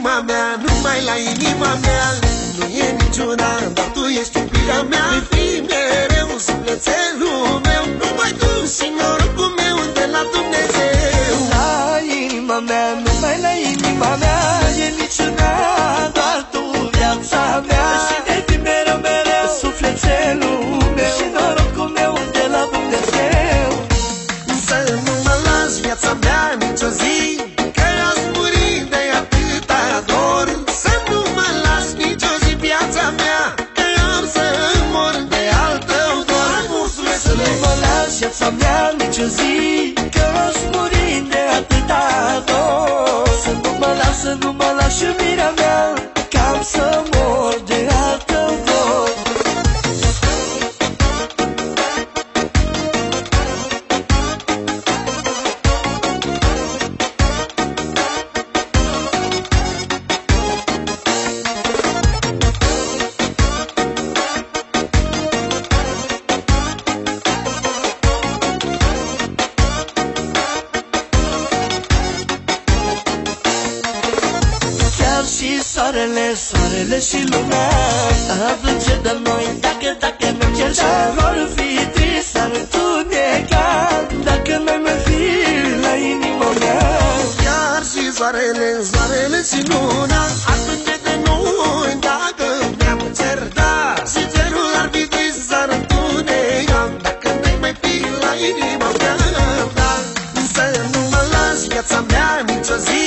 inima mea, numai la inima mea. Nu e niciuna, dar tu ești iubirea mea. Vei fi mereu sufletelul meu, numai tu și norocul meu de la Dumnezeu. La inima mea, numai la inima mea, e niciuna, doar tu viața mea. Și de fi mereu, mereu sufletelul meu și norocul meu de la Dumnezeu. Să nu mă lași viața mea nici o zi, că aș muri de atâta dor. Să nu mă lași nici o zi viața mea, că am să mor de al tău dor. Să nu mă lași viața mea nici o zi, că aș muri de atâta dor. Să nu mă lași, să nu mă lași iubirea mea, că am să mor de al tău dor. Și soarele și lumea ar plânge de noi dacă ne-am certat. Vor fi trist, ar întuneca dacă noi mai fi la inima mea. Chiar și soarele și luna ar plânge de noi dacă ne-am certat. Și cerul ar fi trist, ar întuneca dacă noi mai fi la inima mea. Să nu mă lași viața mea nici o zi,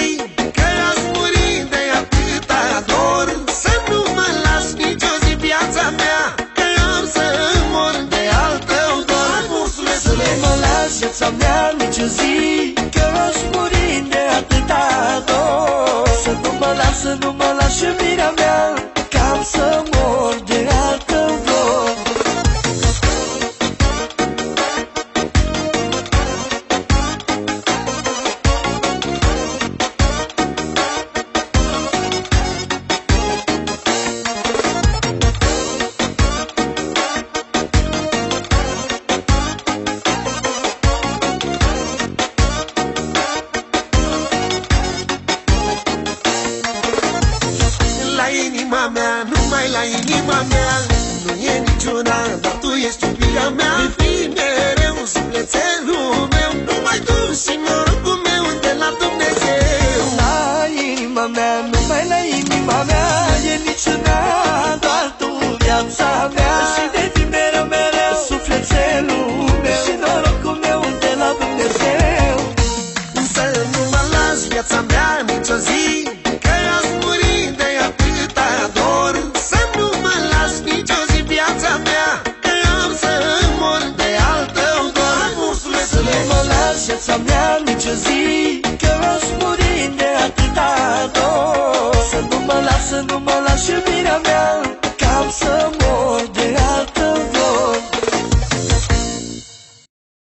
că aș muri de atâta dor. Să nu mă lași nici o zi viața mea, că am să mor de al tău dor. Să nu mă lași viața mea nici o zi, că aș muri de atâta dor. Să nu mă lași, să nu mă lași iubirea mea, că am să mor de al tău dor. La inima mea, numai la inima mea, nu e niciuna, dar tu ești iubirea mea. Vei fi mereu sufletelul meu, numai tu și norocul meu de la Dumnezeu. La inima mea, numai la inima mea, e niciuna, doar tu viața mea. Și de fi mereu, mereu sufletelul meu și norocul meu de la Dumnezeu. Să nu mă lași viața mea nici o zi, că aș muri de atâta dor. Să nu mă lași nici o zi viața mea, că am să mor de al tău dor. Să nu mă lași viața mea